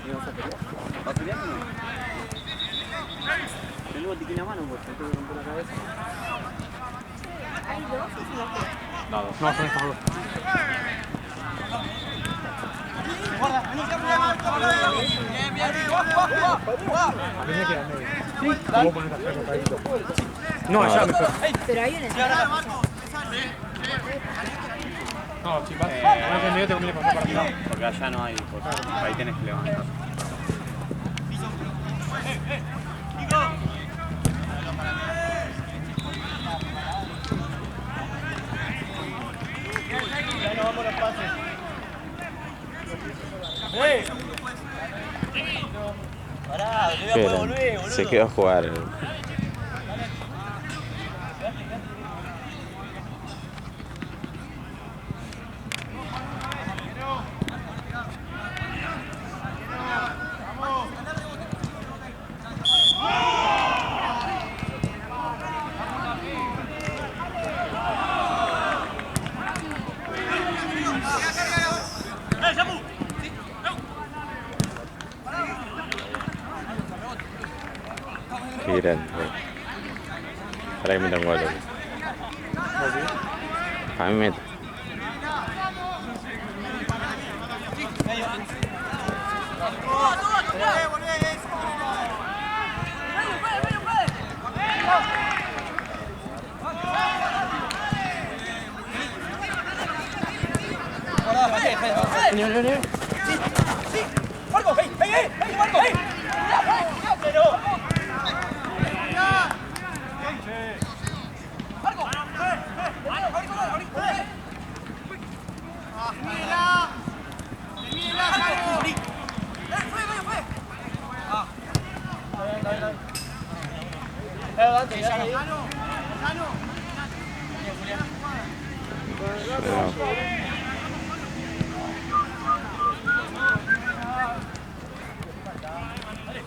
¿Ibas a pelear? ¿Va a pelear o no? El luego te quita la mano porque te tengo que romper la cabeza. ¿Hay dos o solo tres? No, son estos dos. A mí me queda medio. ¿Puedo poner café cortadito? No, allá mejor. Pero hay una. No, si vas pones en medio te conviene pasar para acá. Porque allá no hay cosas. Ahí tenés que levantar. Se quedó a jugar. Qué grande. Para que metan gol. A mí mete.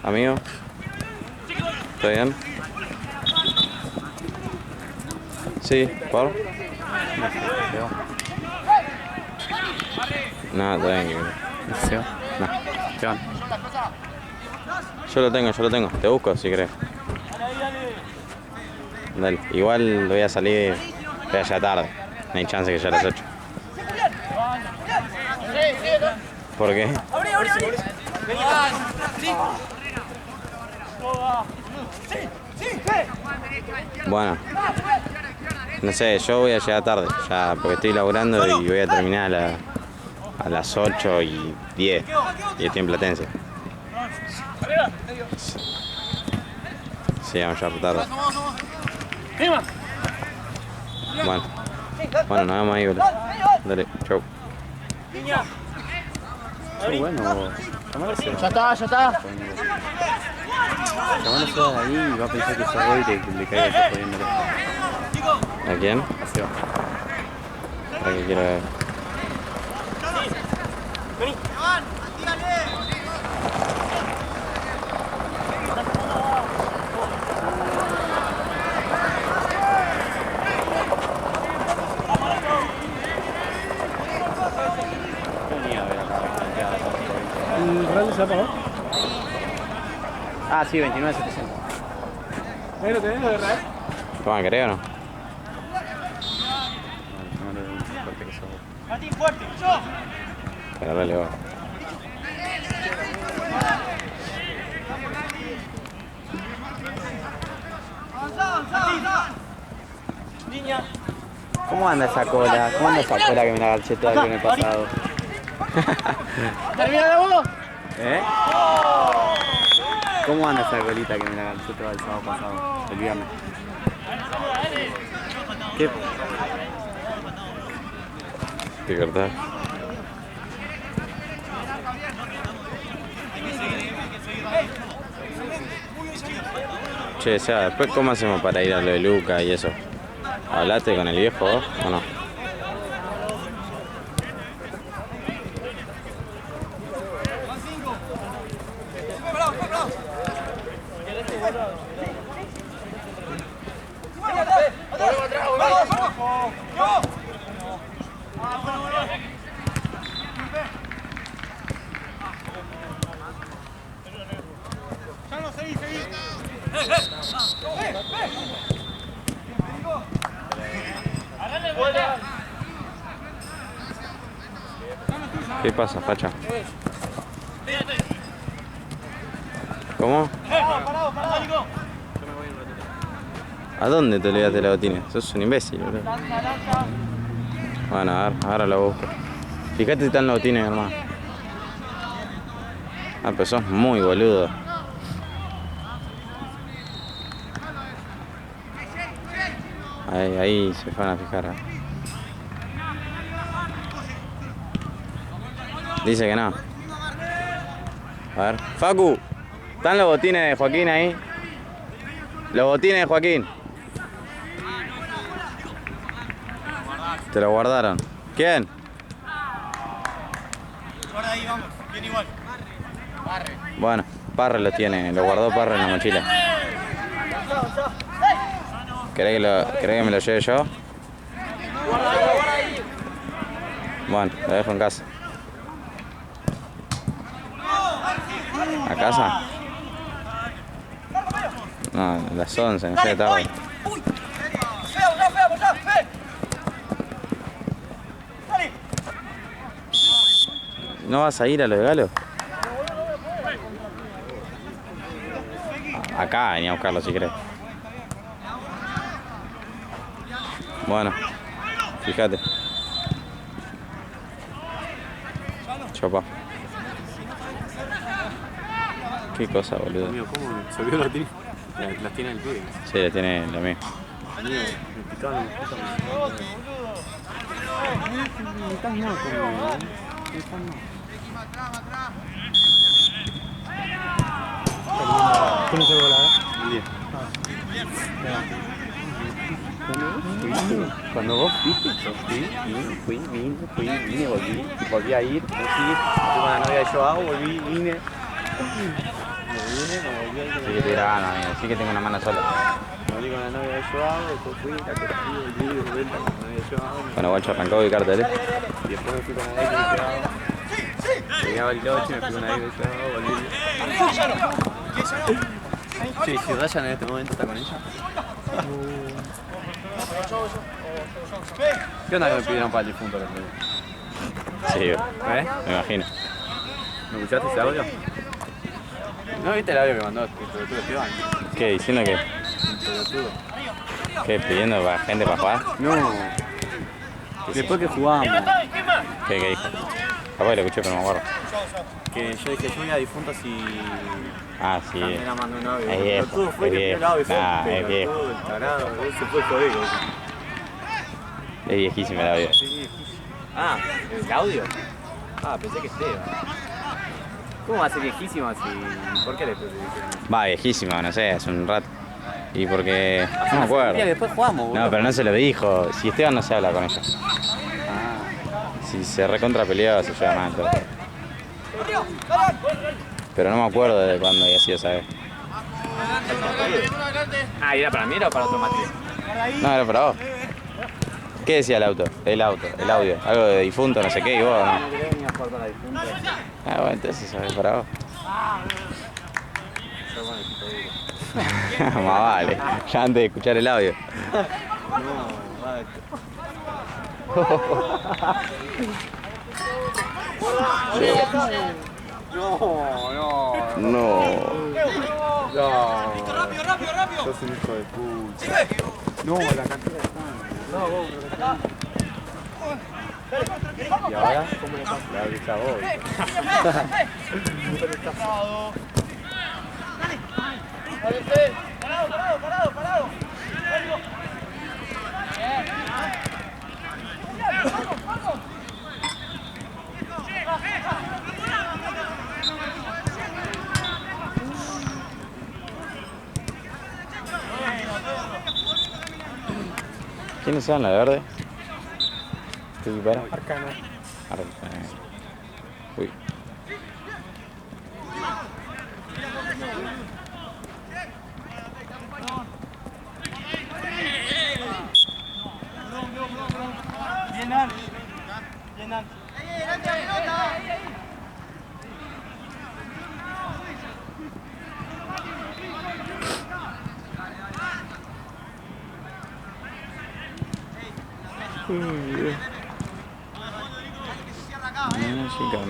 Amigo, ¿está bien? Sí, ¿por? No, está bien. ¿Se va? No. ¿Se van? Yo lo tengo. Te busco si querés. Dale, igual voy a salir, voy a llegar tarde. No hay chance que llegue a las 8. ¿Por qué? Bueno, no sé, yo voy a llegar tarde, ya porque estoy laburando y voy a terminar a las 8:10 y estoy en Platense. Sí, vamos a llegar tarde. Bueno, nos vemos ahí, boludo. Dale, chau. Qué bueno, llamarse. Ya está. Llamarse de ahí y va a pensar que se va y le caiga ese jodiéndole. ¿A quién? A Seba. ¿Para qué quiero ver? ¿El Real se apagó? Ah, sí, 29.700. ¿Lo tenés lo de Real? ¿Toma, creo o no? Martín, fuerte. Pero dale, va. Niña. ¿Cómo anda esa cola? ¿Cómo anda esa cola que me la agarché todo el año pasado? ¿Termina de vos? ¿Eh? ¿Cómo anda esa colita que me la agarché todo el sábado pasado? El viernes. ¿Qué? ¿Te cortás? Che, Seba, después ¿cómo hacemos para ir a lo de Luca y eso? ¿Hablaste con el viejo vos o no? ¿Qué pasa, facha? ¿Cómo? ¿A dónde te olvidaste la botina? Sos un imbécil, boludo. Bueno, a ver, ahora lo busco. Fíjate si está en la botina, hermano. Ah, pero sos muy boludo. Ahí se van a fijar. Dice que no. A ver. Facu, ¿están los botines de Joaquín ahí? Los botines de Joaquín. Te lo guardaron. ¿Quién? Guarda ahí, vamos. Bien igual. Bueno, Parre lo tiene. Lo guardó Parre en la mochila. ¿Querés que me lo lleve yo? Bueno, lo dejo en casa. ¿A casa? No, a las 11, no sé de tarde. ¿No vas a ir a los de Galo? Acá venía a buscarlo si querés. Bueno, fíjate. Chopa. Qué cosa, boludo. Amigo, ¿cómo se olvidó la tiene? Las tiene el pibe. Sí, la tiene la mía. Amigo, me picaban los putos. No estás mal conmigo, ¿eh? No estás mal. ¿Quién se bola, Cuando vos viste, yo vine, volví a ir, fui con la novia de Joao, vine. Sí que te grabando, amigo. Sí que tengo una mano sola. Volví con la novia de Joao, después fui, la cogí, volví, de vuelta con la novia de Joao. Bueno, guacho, arrancó de cartel. Y después me fui con la ex de Joao. Llegué a Bariloche, me fui con la ex de Joao, volví. Che, si Ryan en este momento está con ella. ¿Qué onda que me pidieron para el difunto el otro día? Sí, ¿Eh? me imagino. ¿Me escuchaste ese audio? ¿No viste el audio que mandó el pelotudo Esteban? ¿Qué? ¿Diciendo qué? El pelotudo. ¿Qué? ¿Pidiendo para gente para jugar? No. Después que jugábamos, ¿Qué dijo? Capaz que lo escuché, pero no me acuerdo. que yo dije, yo voy a difunto si... Ah, sí. También la mandó un audio. Es El viejo, pelotudo fue es y le pidió el viejo. audio. Nah, es viejo. Pelotudo, el tarado, se fue jodido. Es viejísimo el audio. Sí. Ah, ¿el audio? Ah, pensé que Esteban. ¿Cómo va a ser viejísimo así? ¿Por qué le puse? Va, viejísimo, no sé, hace un rato. Y porque... No me acuerdo. Después jugamos, boludo. No, pero no se lo dijo. Si Esteban no se habla con ella. Si se recontra peleaba, se lleva mal todo. Pero no me acuerdo de cuándo había sido esa vez. Ah, ¿era para mí o para otro Matías? No, era para vos. ¿Qué decía el auto? El audio. Algo de difunto, no sé qué, y vos, ¿no? No quería venir a jugar para difunto. Ah, bueno, entonces eso es para vos. Más vale, ya antes de escuchar el audio. No, vale. No. Rápido. Sos un hijo de puta. No, la cantidad de pan. ¿Y ahora? ¿Cómo le pasa? La brisa vos. Parado. ¿Quiénes son la de verde? ¿Qué equipara? Arcano. Uy. Bien, Chica, no,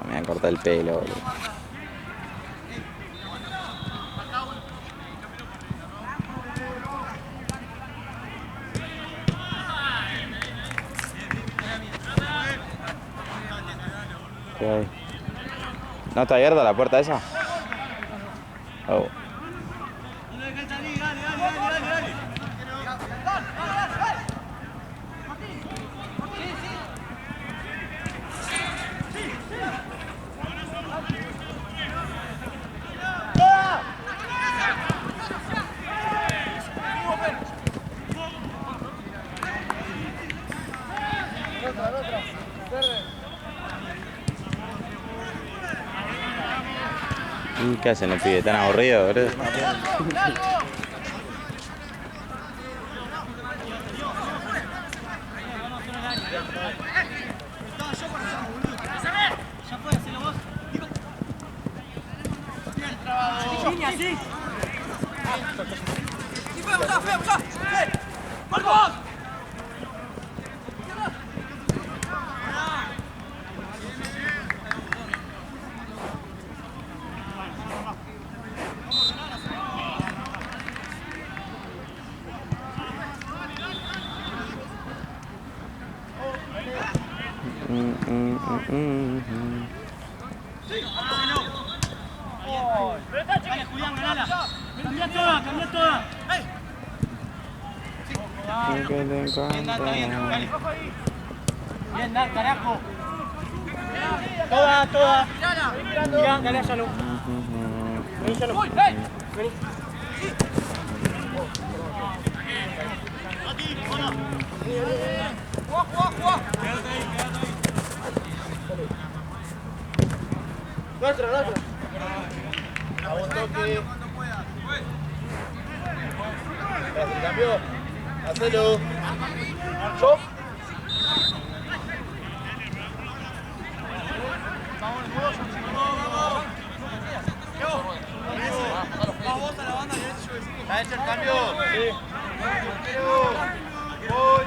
me voy a cortar el pelo, boludo. ¿Qué hay? ¿No está abierta la puerta esa? Oh. ¿Qué hacen los pibes? ¿Tan aburridos, boludo? Julián, ganala. Cambia toda, cambia toda. Bien, carajo. Toda, toda. Mirá, dale a Yalo. Vení, Yalo. Vení. Jugá. Nuestra. A vos toque. El cambio. Hacelo. Yo. Vamos a la banda derecha. ¿Está hecho el cambio? Sí. Voy.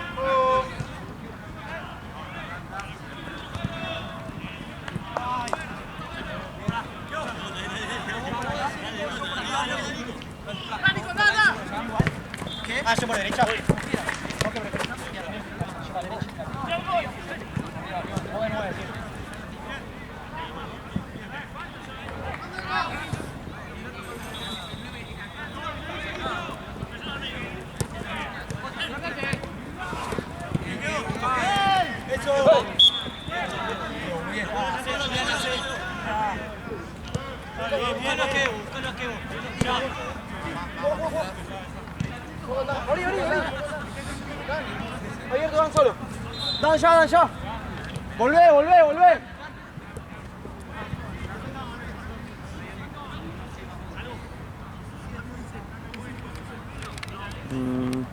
Ah, yo por derecha. Abierto, dan solo. Dan ya. Volvé.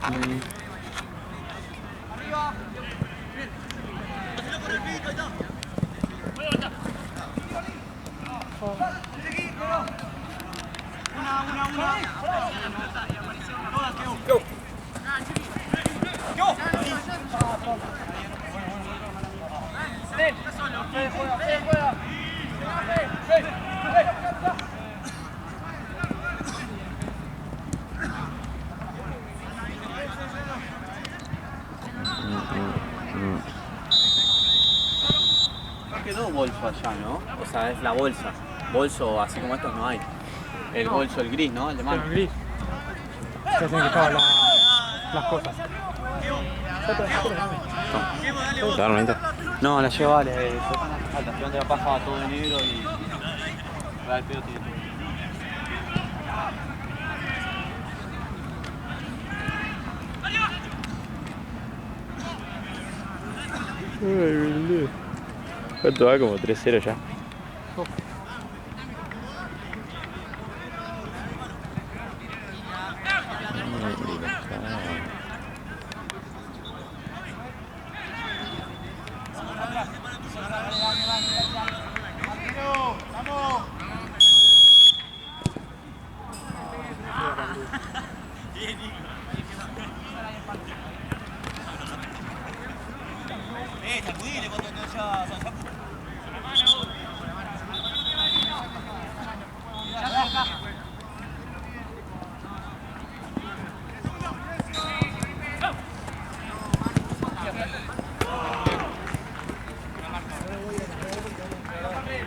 Arriba. Por el pito, ahí está. Una. Go. Juega. Quedó bolso allá, ¿no? O sea, es la bolsa. Bolso así como estos no hay. El bolso, el gris, ¿no? El de mano. El gris. Ya se han quitado las cosas. ¿Realmente? No, la lleva, le tocan las faltas. Llevan de la paja todo de negro y... Va, el pedo tiene. ¿Cuánto va? Como 3-0 ya.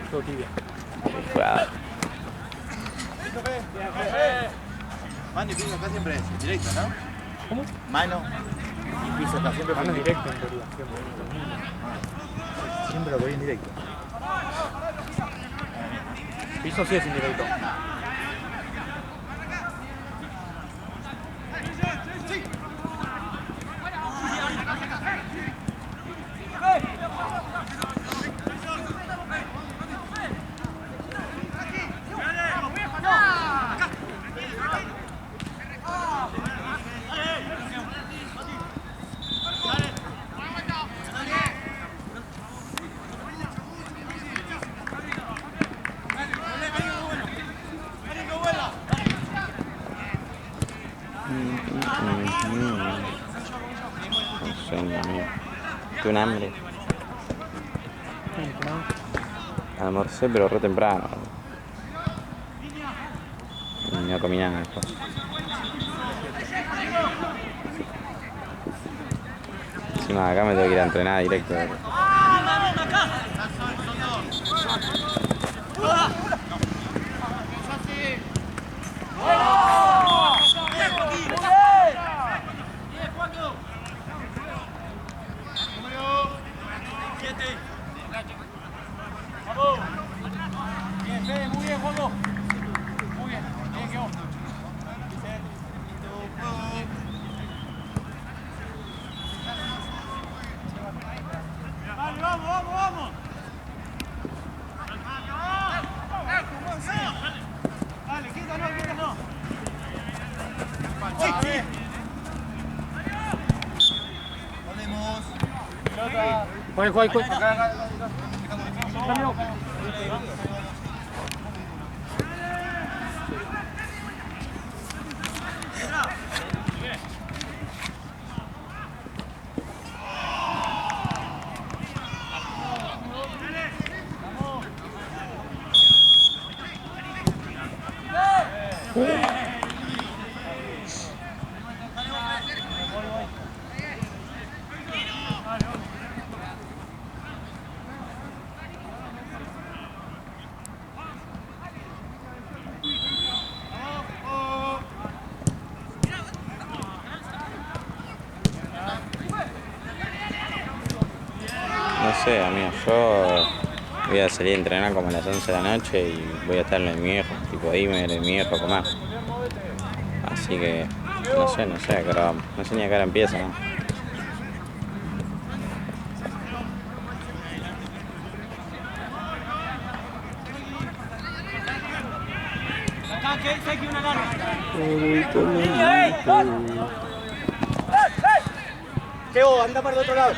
Todo tibia. Jugador. Mano y piso acá siempre es directo, ¿no? ¿Cómo? Mano y piso acá siempre Mano es directo en teoría. Siempre lo voy en directo. Piso sí es indirecto. Sueño mío. Tuve un hambre. Almorcé pero re temprano. Y no comí nada después. Encima acá me tengo que ir a entrenar directo. Muy bien, Juanjo. Muy bien. Bien, quedó. Vale, vamos, vamos, vamos. Dale, quítalo, quítalo. Sí. Volvemos. Juega, juega, juega. No sé, amigo, yo voy a salir a entrenar como a las 11 de la noche y voy a estar en el viejo, tipo ahí me en mi viejo a comer. Así que no sé, pero no sé ni a qué hora empieza, ¿no? Acá, que hay que una larga. Cheo, anda para el otro lado.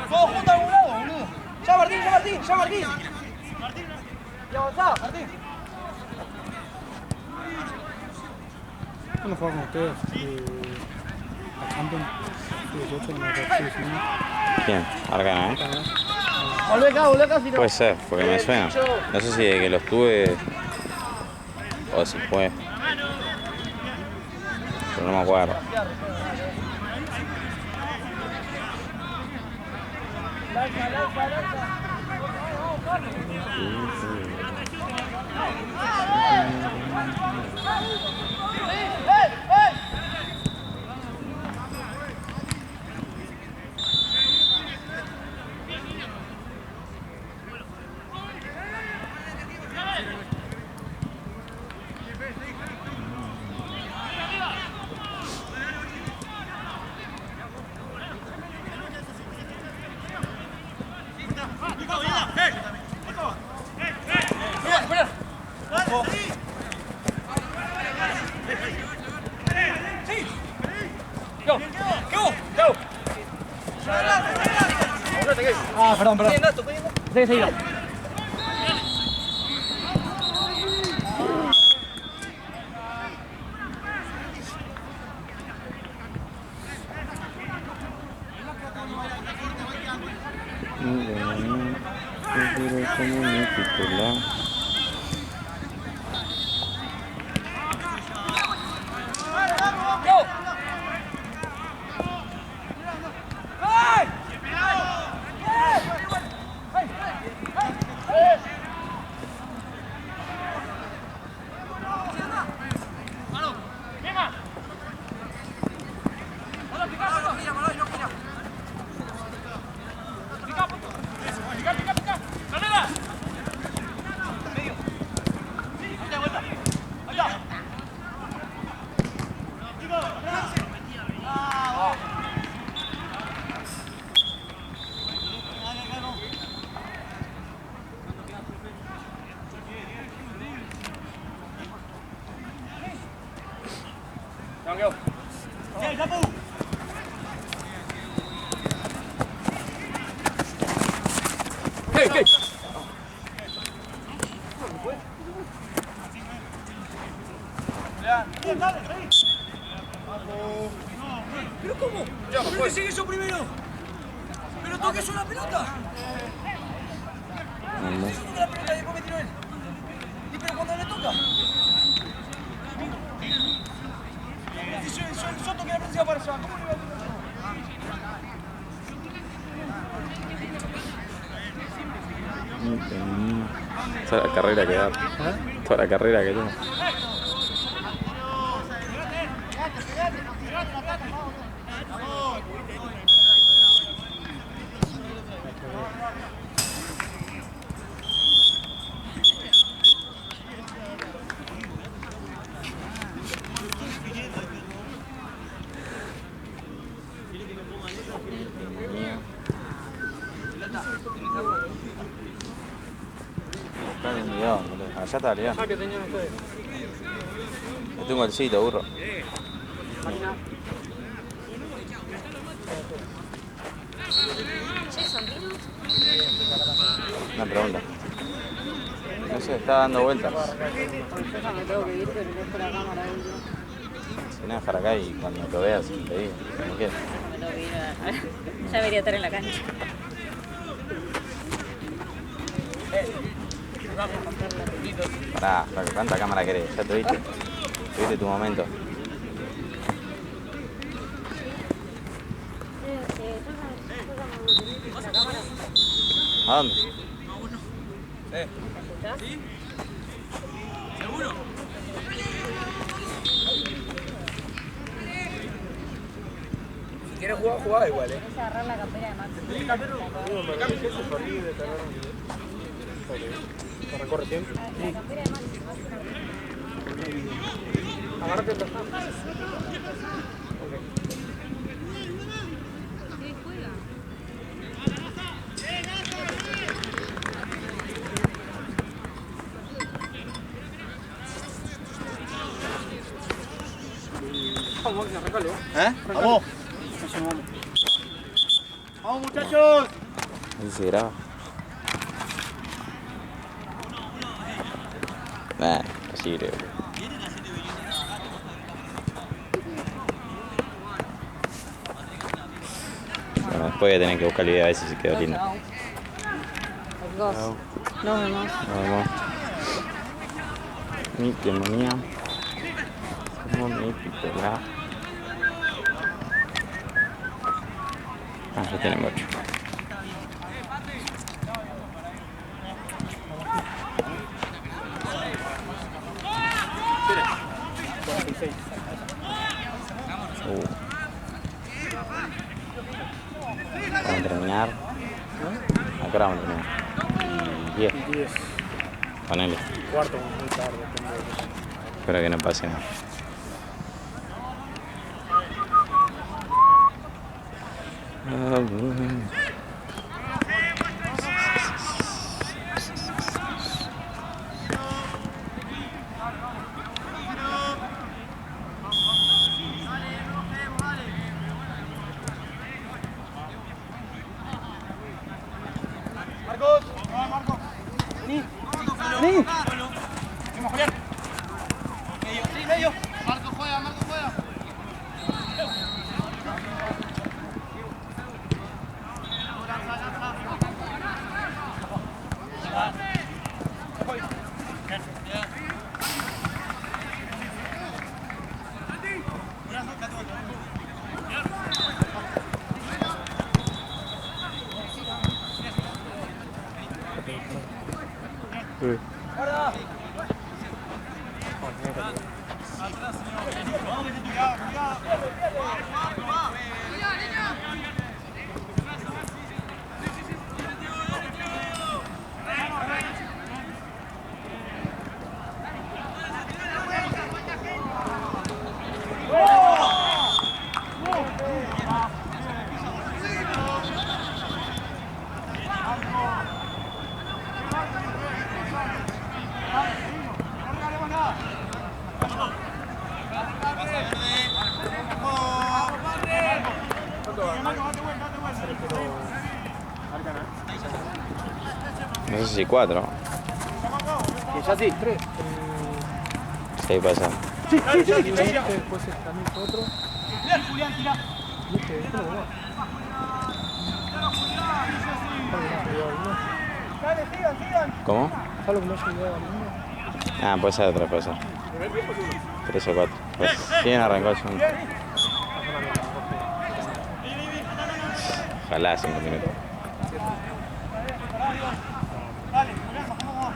Todos juntos a algún lado, boludo. Ya Martín, ya Martín, ya Martín. Y avanzá, Martín. ¿Cuándo juega con ustedes? La Champions. 18, no me acuerdo. Sí, sí, ¿no? ¿Quién? Argana, ¿eh? Volvé acá, si no. Puede ser, porque me suena. No sé si de que los tuve o si fue. Pero no me acuerdo. Ah, perdón. Seguilo. ¿Pero cómo? ¿Pero que sigue eso primero? ¿Pero toques una pelota? No. Yo toqué la pelota y después me tiró él. ¿Y pero cuando le toca? Si yo toqué la pelota para allá, ¿cómo le va a tocar? Toda la carrera que da. Toda la carrera que tiene. Está bien liado, boludo. Allá está liado. ¿Qué tenían ustedes? Yo tengo el sitio, burro. Una pregunta. No sé, está dando vueltas. Si no, dejar acá y cuando lo veas, te digo, como quieras. Ya debería estar en la cancha. Pará, flaco, ¿cuánta cámara querés? ¿Ya tuviste? ¿Tuviste tu momento? ¿A dónde? ¿Sí? ¿Seguro? quieres jugar, jugaba igual, ¿eh? Vamos a agarrar la campera de Max. ¿Se recorre siempre? La campera de Max. Agárrate el persona. Vamos, arrancalo. ¿Eh? ¡Vamos! ¡Vamos, muchachos! Ahí se graba. Nah, así creo. Bueno, después voy a tener que buscar el video a ver si se quedó lindo. Dos. Nos vemos. Nos vemos. Mi demonía. Como mi picola. Ah, ya tienen 8. Vamos a terminar. Acá vamos a terminar. Y 10. 10. Ponele. Cuarto, muy tarde. Espero que no pase nada. Marcos. Marcos. Vení. Vení. Vamos, Julián. Medio. Sí, medio. Marcos juega, Marcos juega. No sé si 4. Que ya sí. 3. 6 pasa. Sí, sí, sí. Después también otro. Julián, tira. Y este, esto lo va. Dale, sigan, sigan. ¿Cómo? ¿Sabes lo que no se lleva al mundo? Ah, puede ser otra cosa. 3 o 4. Pues, ¿quién arrancó el segundo? Ojalá 5 minutos. Dale, Julián, vamos.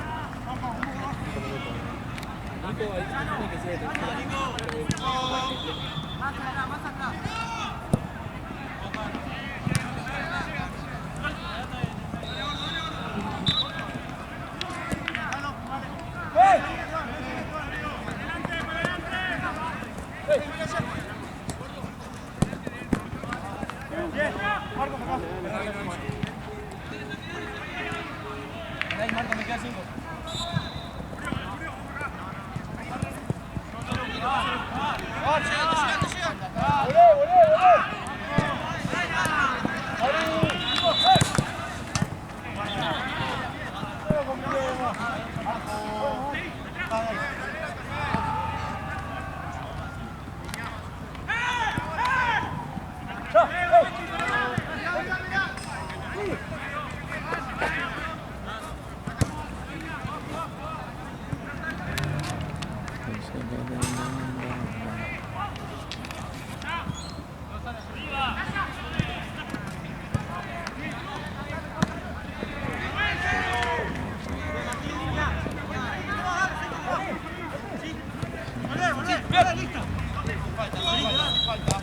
Marco, me queda 5. Falta.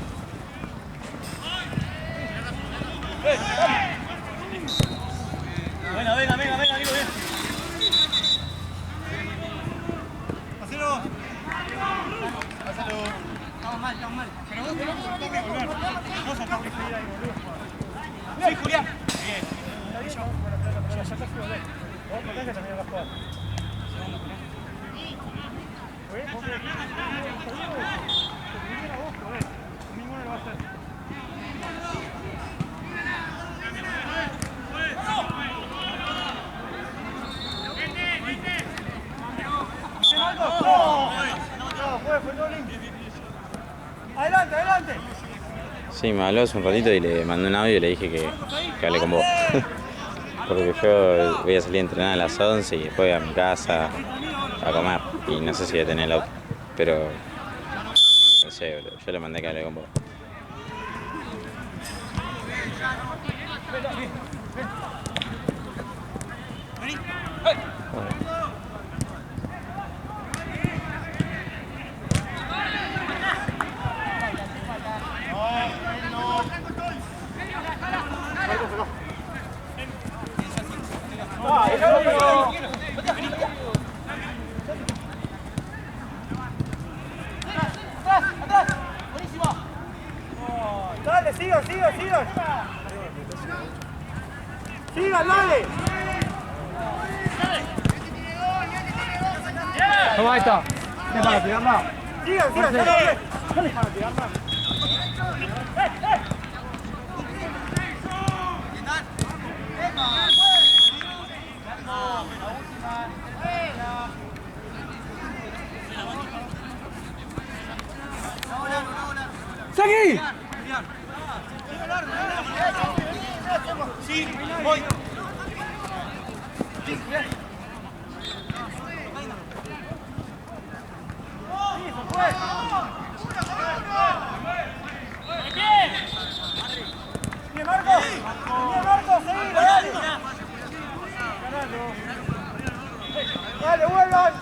Venga, venga, venga, venga, digo bien. Pásalo. Pásalo. Estamos mal. Pero vos tenés que volver. No saltamos que seguir ahí, boludo. Sí, Julián. Bien. Ya casi volvés. Vos contás que también vas a jugar. Ninguno lo va a hacer. Adelante, adelante. Sí, me habló hace un ratito y le mandé un audio y le dije que hable con vos. Porque yo voy a salir a entrenar a las 11 y después a mi casa a comer. Y no sé si voy a tener el auto. Pero no sé, boludo. Yo le mandé que hable con vos. Dale, sigan. Sigan, dale. Toma, ahí está. ¿Qué para tirar más? Sigan, dale. ¡Seguí! Sí, voy. Bien, Marco, seguí, dale. Dale, vuelvan.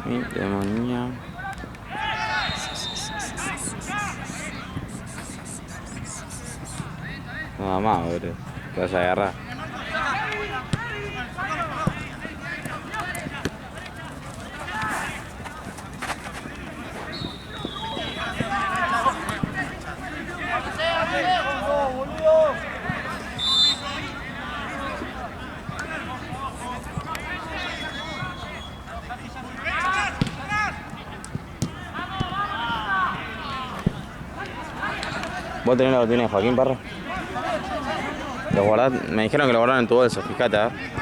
Mi demonio. Nada más, boludo. Te vas a agarrar. ¿Vos tenés la botina de Joaquín Parra? ¿Lo guardás? Me dijeron que lo guardaron en tu bolso, fíjate, a ver.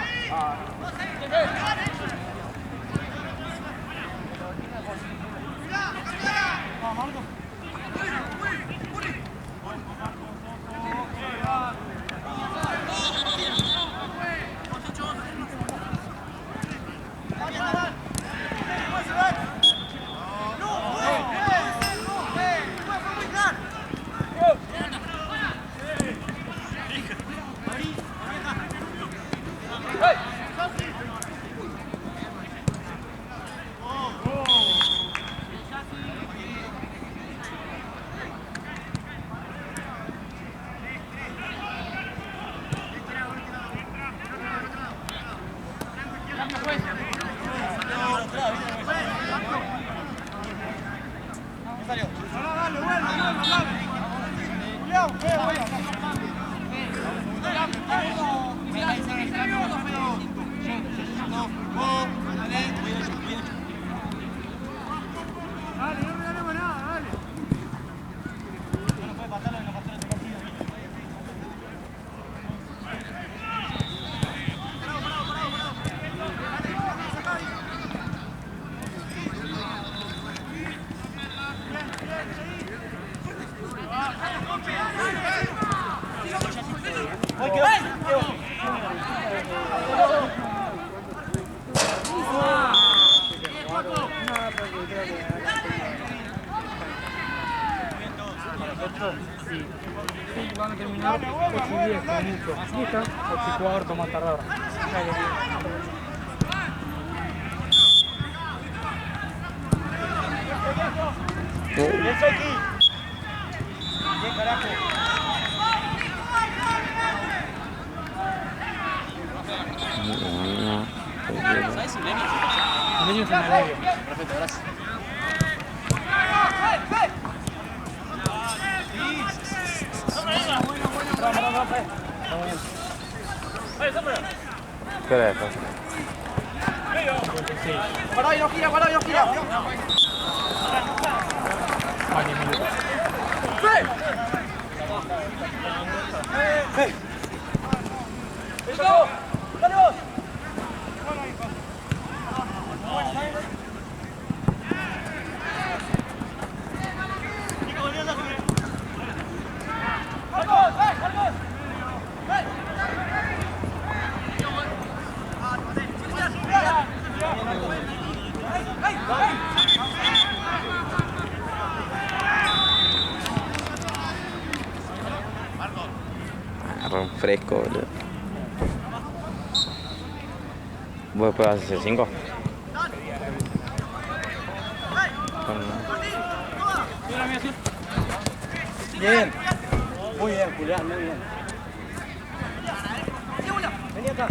Sí, van a terminar 8:10 como mucho. ¿Lista? 8:15 más tardar. Eso aquí. Bien, carajo. ¿Sabes si Lenny? El niño es en el medio. Perfecto, gracias. ¿Qué hora es eso? 56. Pará y no gira, pará y no gira. Más 10 minutos. ¡Eso! ¡Dale vos! Agarró un fresco, boludo. ¿Vos después vas a hacer 5? Bien. Muy bien, Julián, muy bien. Vení acá.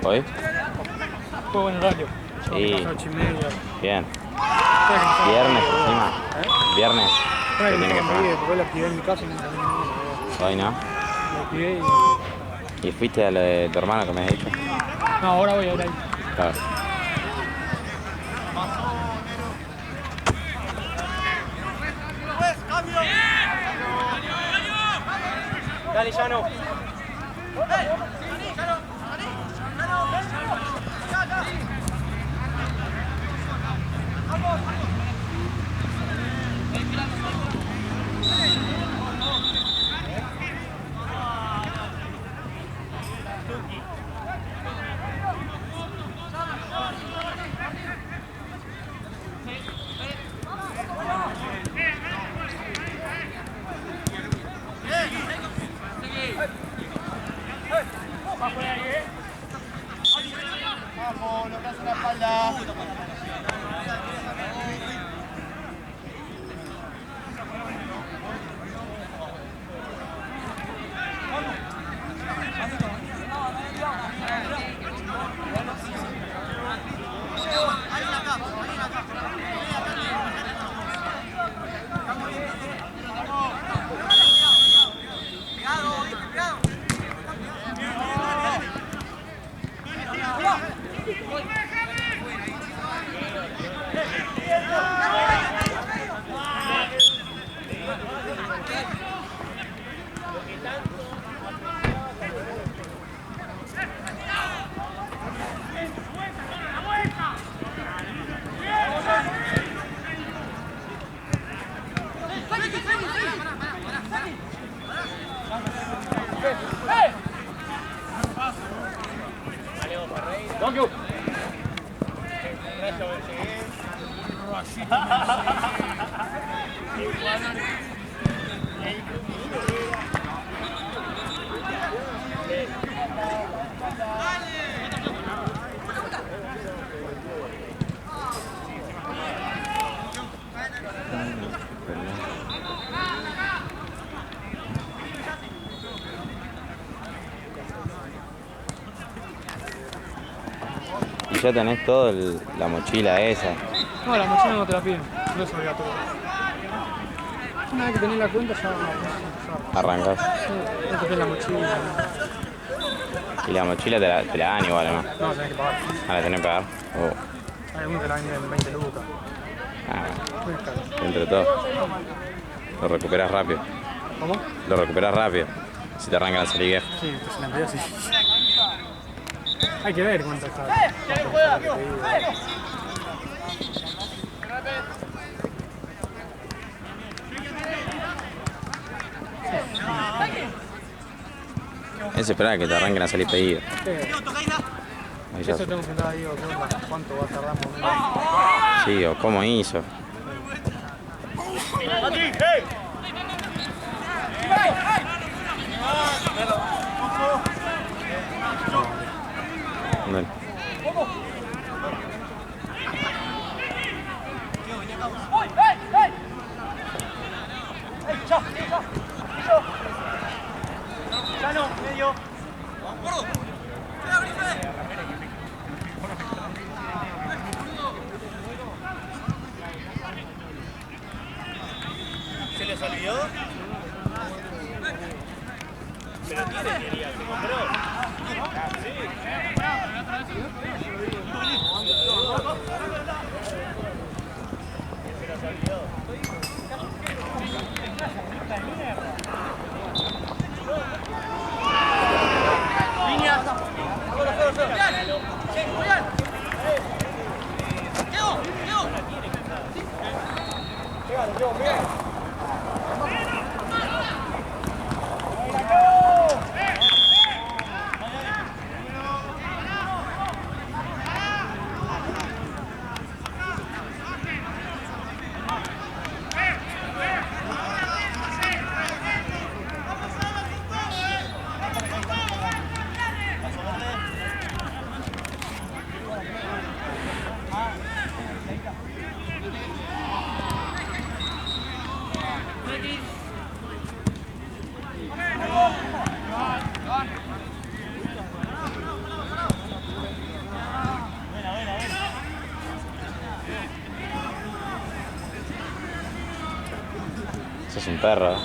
¿Hoy? Juego en horario. Sí. 8:30. Bien. Viernes encima. Viernes. ¿Qué tiene que jugar? Porque la actividad en mi casa y no terminé nada. Hoy no. La activé y... ¿Y fuiste a lo de tu hermano que me has dicho? No, ahora voy a ir ahí. Claro. Dale, Llano. Vamos, lo que hace la espalda. Y ya tenés todo la mochila esa. No, la mochila no te la piden, no es obligatorio. Una vez que tenés la cuenta ya Arrancás. no te piden la mochila. Y la mochila te la dan igual, ¿no? No, tenés que pagar. Ah, la tenés que pagar. Hay uno que la venden 20 lucas. Ah, Muy caro. entre todo. Lo recuperas rápido. ¿Cómo? Lo recuperas rápido. Si te arranca la salida vieja. Sí, pues la realidad sí. Hay que ver cuánto está. Es esperar a que te arranquen a salir pedido. Ahí ya. Eso tengo que andar ahí o cuánto va a tardar más o menos. Sí, o cómo hizo. Dale. Ya no, medio. ¿Se les olvidó? Pero tiene quería, se compró. Sos un perro.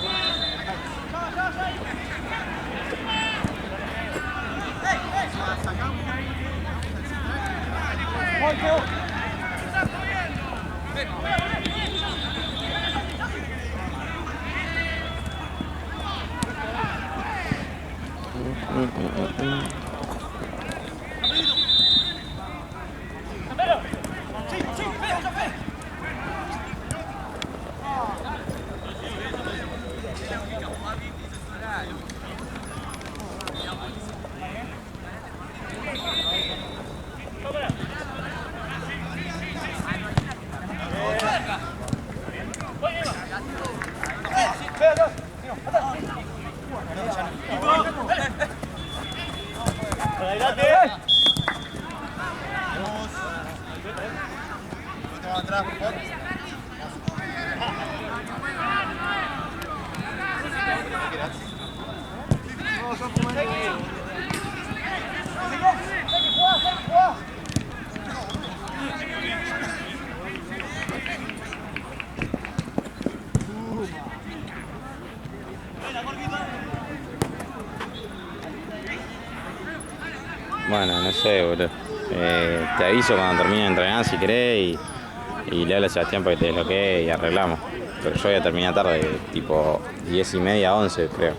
Atrás, por favor. Bueno, no sé, boludo. Te aviso cuando termine de entrenar si querés y le hablo a Sebastián para que te desbloquee y arreglamos. Pero yo voy a terminar tarde, tipo 10:30, 11 creo.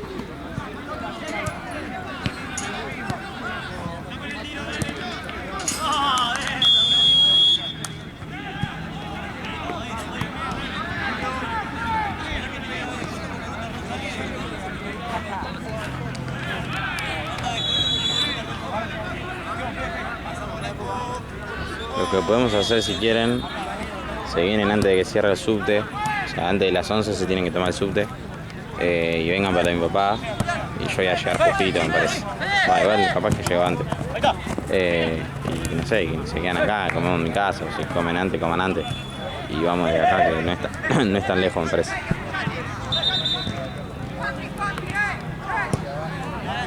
Lo que podemos hacer si quieren, se vienen antes de que cierre el subte, o sea, antes de las 11 se tienen que tomar el subte y vengan para mi papá y yo voy a llegar justito, me parece. Igual capaz que llego antes. Y no sé, que se quedan acá, comemos en mi casa, o si comen antes, coman antes. Y vamos de acá, que no es tan lejos, me parece.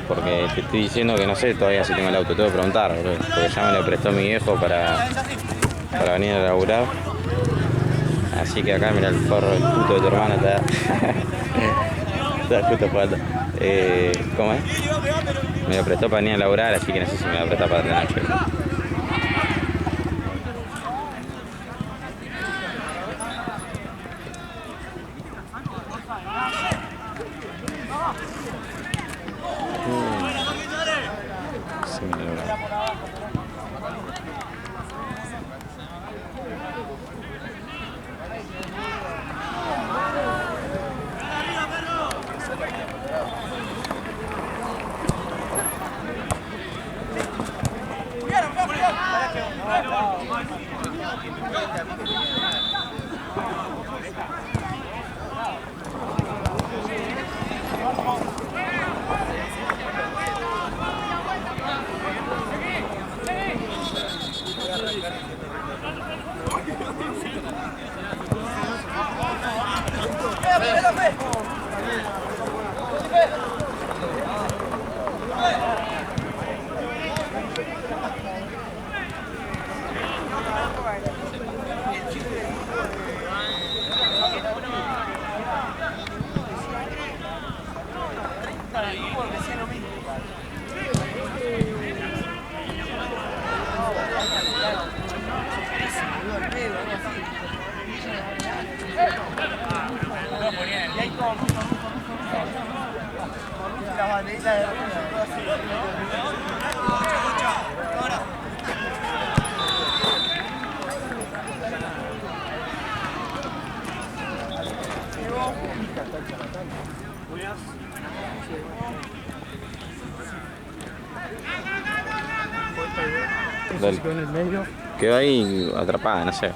Porque te estoy diciendo que no sé todavía si tengo el auto, tengo que preguntar, boludo, porque ya me lo prestó mi viejo para para venir a laburar. Así que acá mira el forro, el puto de tu hermano está, está justo jugando. ¿Cómo es? Me lo prestó para venir a laburar, así que no sé si me lo presta para la noche. Sí, me lo logra. Dale. En el medio. Quedó ahí atrapada, no sé.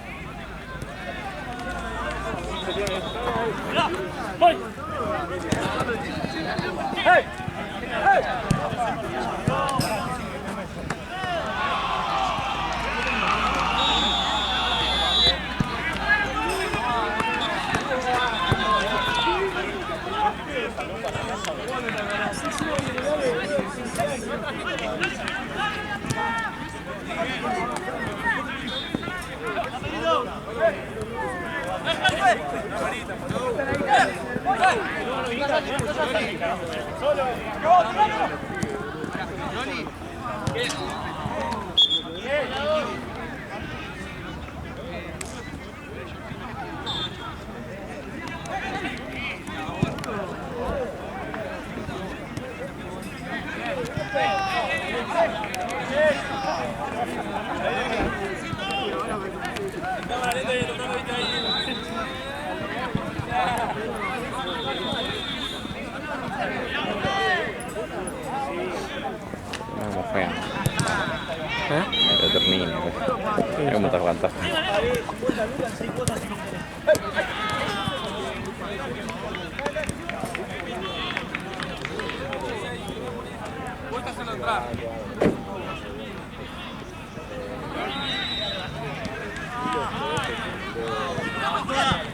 No fue. Lo termina. Es como estás jugando. Vamos,